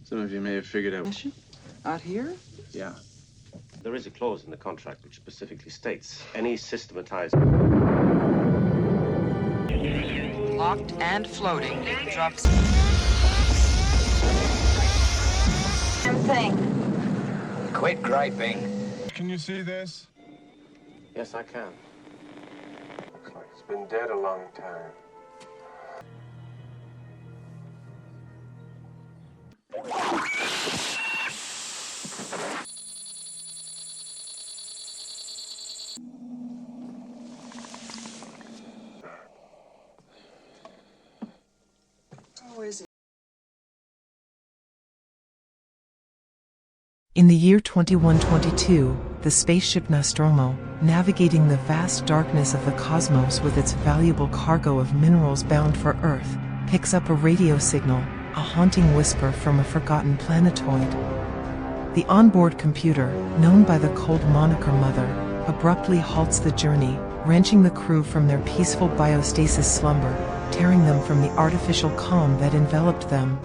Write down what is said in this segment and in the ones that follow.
Some of you may have figured out. Out here? Yeah. There is a clause in the contract which specifically states any systematized... Locked and floating. Drops. Thing. Quit griping. Can you see this? Yes, I can. Looks like it's been dead a long time. In the year 2122, the spaceship Nostromo, navigating the vast darkness of the cosmos with its valuable cargo of minerals bound for Earth, picks up a radio signal, a haunting whisper from a forgotten planetoid. The onboard computer, known by the cold moniker Mother, abruptly halts the journey, wrenching the crew from their peaceful biostasis slumber, tearing them from the artificial calm that enveloped them.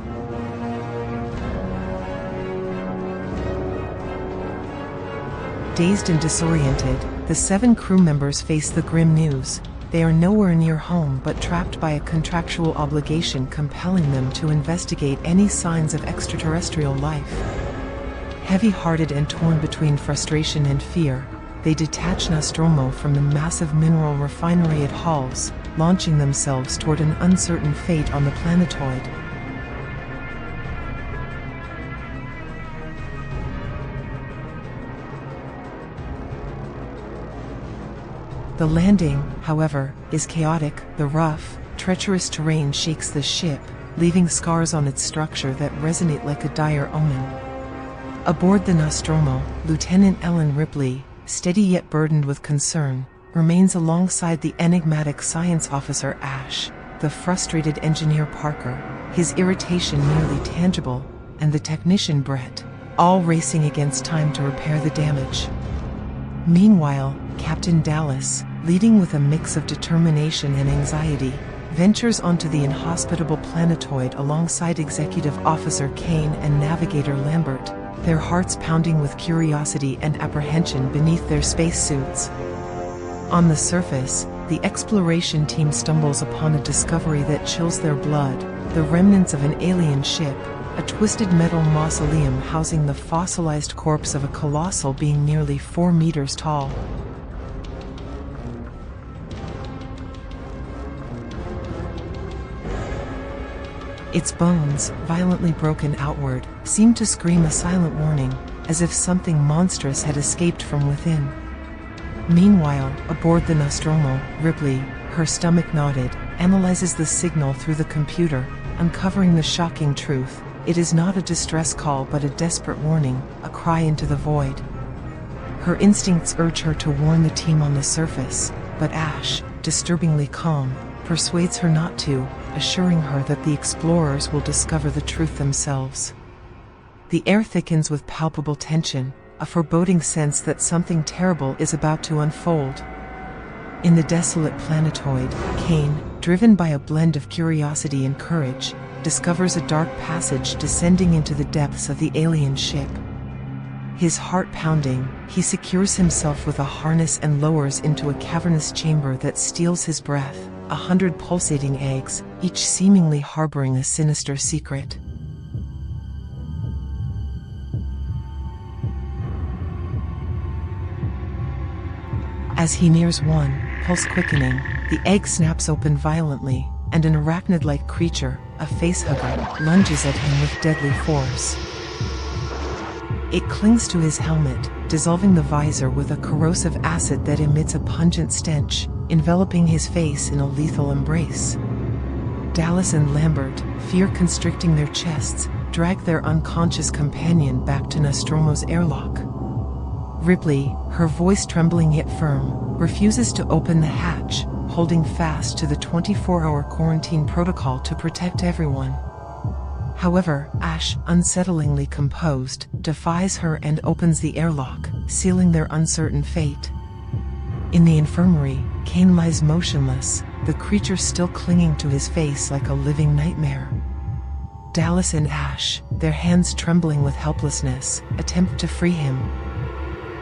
Dazed and disoriented, the 7 crew members face the grim news. They are nowhere near home but trapped by a contractual obligation compelling them to investigate any signs of extraterrestrial life. Heavy-hearted and torn between frustration and fear, they detach Nostromo from the massive mineral refinery it hauls, launching themselves toward an uncertain fate on the planetoid. The landing, however, is chaotic. The rough, treacherous terrain shakes the ship, leaving scars on its structure that resonate like a dire omen. Aboard the Nostromo, Lieutenant Ellen Ripley, steady yet burdened with concern, remains alongside the enigmatic science officer Ash, the frustrated engineer Parker, his irritation nearly tangible, and the technician Brett, all racing against time to repair the damage. Meanwhile, Captain Dallas, leading with a mix of determination and anxiety, ventures onto the inhospitable planetoid alongside Executive Officer Kane and Navigator Lambert, their hearts pounding with curiosity and apprehension beneath their spacesuits. On the surface, the exploration team stumbles upon a discovery that chills their blood: the remnants of an alien ship, a twisted metal mausoleum housing the fossilized corpse of a colossal being nearly 4 meters tall. Its bones, violently broken outward, seem to scream a silent warning, as if something monstrous had escaped from within. Meanwhile, aboard the Nostromo, Ripley, her stomach knotted, analyzes the signal through the computer, uncovering the shocking truth. It is not a distress call but a desperate warning, a cry into the void. Her instincts urge her to warn the team on the surface, but Ash, disturbingly calm, persuades her not to, assuring her that the explorers will discover the truth themselves. The air thickens with palpable tension, a foreboding sense that something terrible is about to unfold. In the desolate planetoid, Kane, driven by a blend of curiosity and courage, discovers a dark passage descending into the depths of the alien ship. His heart pounding, he secures himself with a harness and lowers into a cavernous chamber that steals his breath, 100 pulsating eggs, each seemingly harboring a sinister secret. As he nears one, pulse quickening, the egg snaps open violently, and an arachnid-like creature, a facehugger, lunges at him with deadly force. It clings to his helmet, dissolving the visor with a corrosive acid that emits a pungent stench, enveloping his face in a lethal embrace. Dallas and Lambert, fear constricting their chests, drag their unconscious companion back to Nostromo's airlock. Ripley, her voice trembling yet firm, refuses to open the hatch, holding fast to the 24-hour quarantine protocol to protect everyone. However, Ash, unsettlingly composed, defies her and opens the airlock, sealing their uncertain fate. In the infirmary, Kane lies motionless, the creature still clinging to his face like a living nightmare. Dallas and Ash, their hands trembling with helplessness, attempt to free him.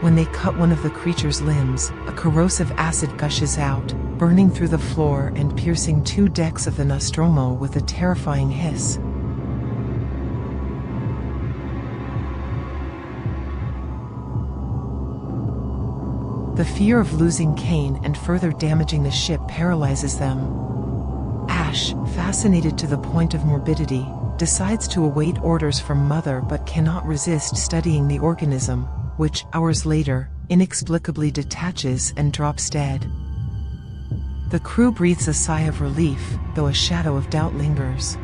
When they cut one of the creature's limbs, a corrosive acid gushes out, burning through the floor and piercing 2 decks of the Nostromo with a terrifying hiss. The fear of losing Kane and further damaging the ship paralyzes them. Ash, fascinated to the point of morbidity, decides to await orders from Mother but cannot resist studying the organism, which, hours later, inexplicably detaches and drops dead. The crew breathes a sigh of relief, though a shadow of doubt lingers.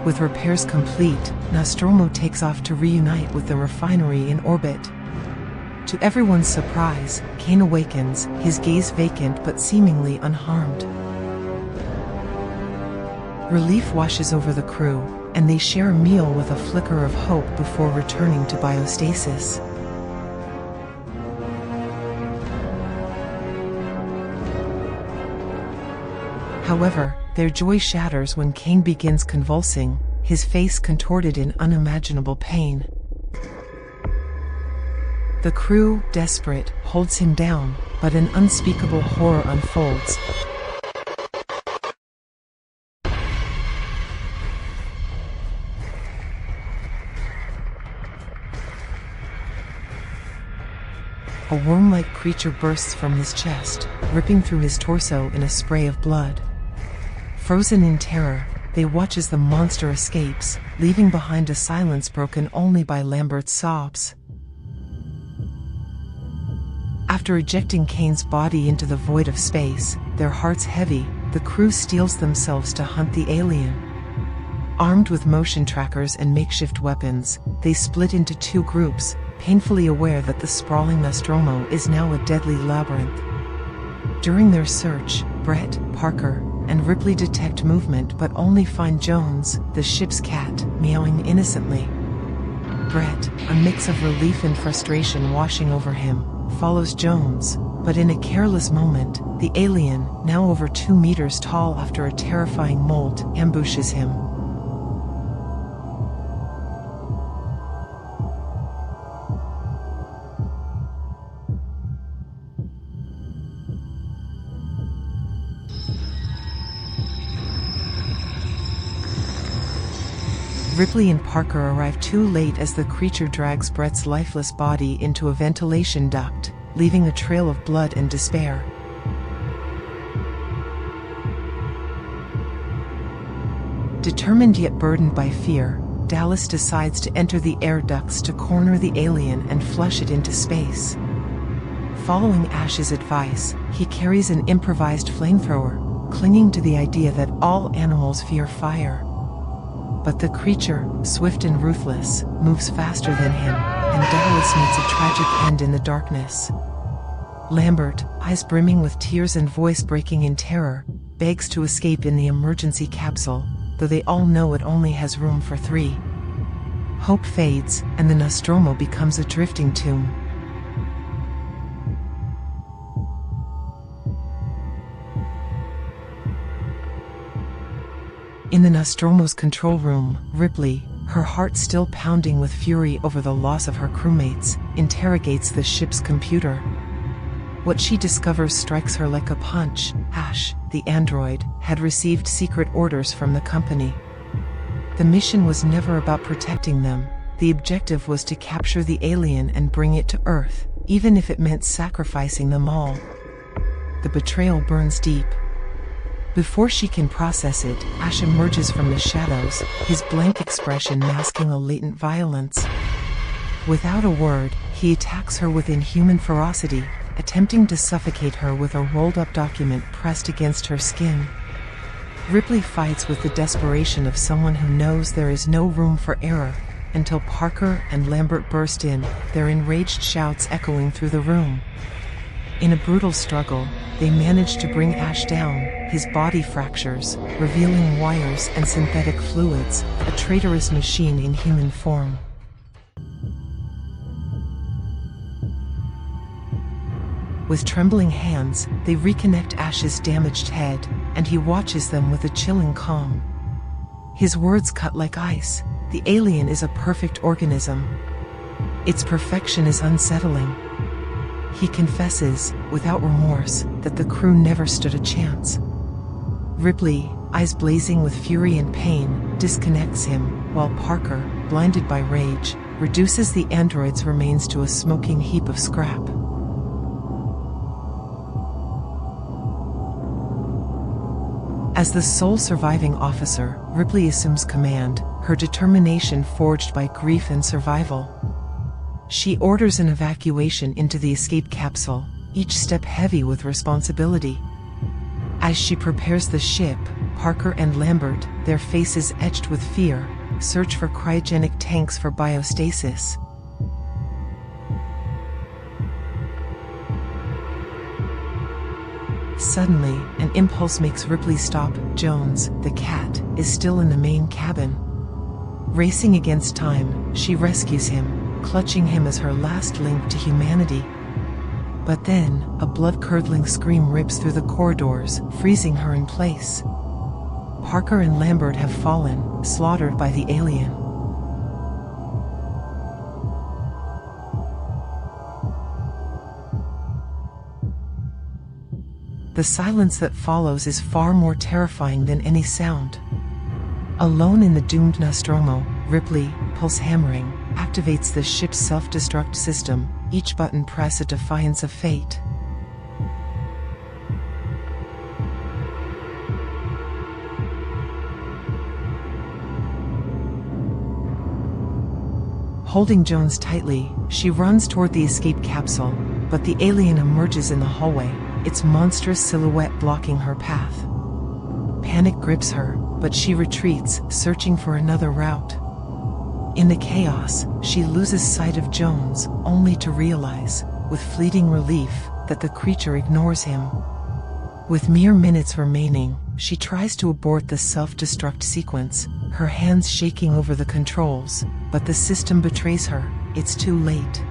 With repairs complete, Nostromo takes off to reunite with the refinery in orbit. To everyone's surprise, Kane awakens, his gaze vacant but seemingly unharmed. Relief washes over the crew, and they share a meal with a flicker of hope before returning to biostasis. However, their joy shatters when Kane begins convulsing, his face contorted in unimaginable pain. The crew, desperate, holds him down, but an unspeakable horror unfolds. A worm-like creature bursts from his chest, ripping through his torso in a spray of blood. Frozen in terror, they watch as the monster escapes, leaving behind a silence broken only by Lambert's sobs. After ejecting Kane's body into the void of space, their hearts heavy, the crew steels themselves to hunt the alien. Armed with motion trackers and makeshift weapons, they split into 2 groups, painfully aware that the sprawling Nostromo is now a deadly labyrinth. During their search, Brett, Parker, and Ripley detect movement but only find Jones, the ship's cat, meowing innocently. Brett, a mix of relief and frustration washing over him, follows Jones, but in a careless moment, the alien, now over 2 meters tall after a terrifying molt, ambushes him. Ripley and Parker arrive too late as the creature drags Brett's lifeless body into a ventilation duct, leaving a trail of blood and despair. Determined yet burdened by fear, Dallas decides to enter the air ducts to corner the alien and flush it into space. Following Ash's advice, he carries an improvised flamethrower, clinging to the idea that all animals fear fire. But the creature, swift and ruthless, moves faster than him, and Dallas meets a tragic end in the darkness. Lambert, eyes brimming with tears and voice breaking in terror, begs to escape in the emergency capsule, though they all know it only has room for 3. Hope fades, and the Nostromo becomes a drifting tomb. In the Nostromo's control room, Ripley, her heart still pounding with fury over the loss of her crewmates, interrogates the ship's computer. What she discovers strikes her like a punch. Ash, the android, had received secret orders from the company. The mission was never about protecting them. The objective was to capture the alien and bring it to Earth, even if it meant sacrificing them all. The betrayal burns deep. Before she can process it, Ash emerges from the shadows, his blank expression masking a latent violence. Without a word, he attacks her with inhuman ferocity, attempting to suffocate her with a rolled-up document pressed against her skin. Ripley fights with the desperation of someone who knows there is no room for error, until Parker and Lambert burst in, their enraged shouts echoing through the room. In a brutal struggle, they manage to bring Ash down. His body fractures, revealing wires and synthetic fluids, a traitorous machine in human form. With trembling hands, they reconnect Ash's damaged head, and he watches them with a chilling calm. His words cut like ice. The alien is a perfect organism. Its perfection is unsettling. He confesses, without remorse, that the crew never stood a chance. Ripley, eyes blazing with fury and pain, disconnects him, while Parker, blinded by rage, reduces the android's remains to a smoking heap of scrap. As the sole surviving officer, Ripley assumes command, her determination forged by grief and survival. She orders an evacuation into the escape capsule, each step heavy with responsibility. As she prepares the ship, Parker and Lambert, their faces etched with fear, search for cryogenic tanks for biostasis. Suddenly, an impulse makes Ripley stop. Jones, the cat, is still in the main cabin. Racing against time, she rescues him, clutching him as her last link to humanity. But then, a blood-curdling scream rips through the corridors, freezing her in place. Parker and Lambert have fallen, slaughtered by the alien. The silence that follows is far more terrifying than any sound. Alone in the doomed Nostromo, Ripley, pulse hammering, activates the ship's self-destruct system, each button press a defiance of fate. Holding Jones tightly, she runs toward the escape capsule, but the alien emerges in the hallway, its monstrous silhouette blocking her path. Panic grips her, but she retreats, searching for another route. In the chaos, she loses sight of Jones, only to realize, with fleeting relief, that the creature ignores him. With mere minutes remaining, she tries to abort the self-destruct sequence, her hands shaking over the controls, but the system betrays her. It's too late.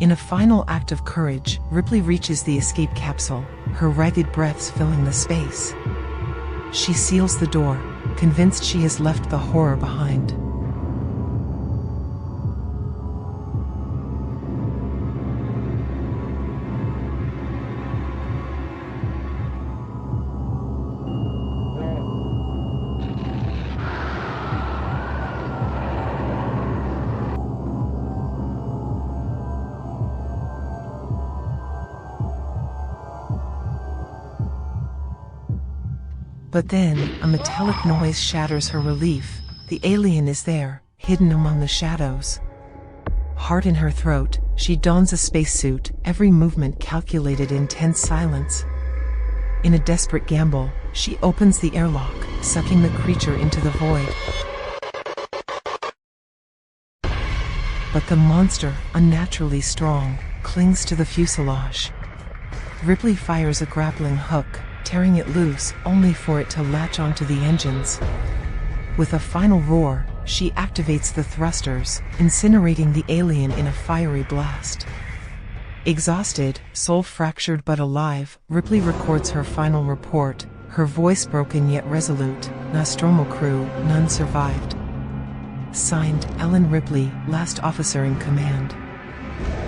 In a final act of courage, Ripley reaches the escape capsule, her ragged breaths filling the space. She seals the door, convinced she has left the horror behind. But then, a metallic noise shatters her relief. The alien is there, hidden among the shadows. Heart in her throat, she dons a spacesuit, every movement calculated in tense silence. In a desperate gamble, she opens the airlock, sucking the creature into the void. But the monster, unnaturally strong, clings to the fuselage. Ripley fires a grappling hook, tearing it loose, only for it to latch onto the engines. With a final roar, she activates the thrusters, incinerating the alien in a fiery blast. Exhausted, soul fractured but alive, Ripley records her final report, her voice broken yet resolute. Nostromo crew, none survived. Signed, Ellen Ripley, last officer in command.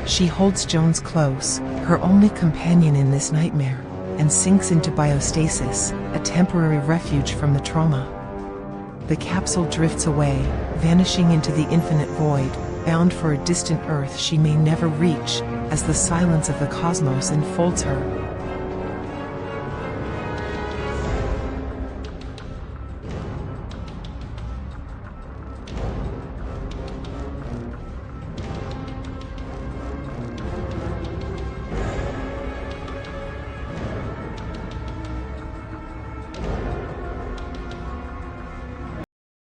She holds Jones close, her only companion in this nightmare, and sinks into biostasis, a temporary refuge from the trauma. The capsule drifts away, vanishing into the infinite void, bound for a distant Earth she may never reach, as the silence of the cosmos enfolds her.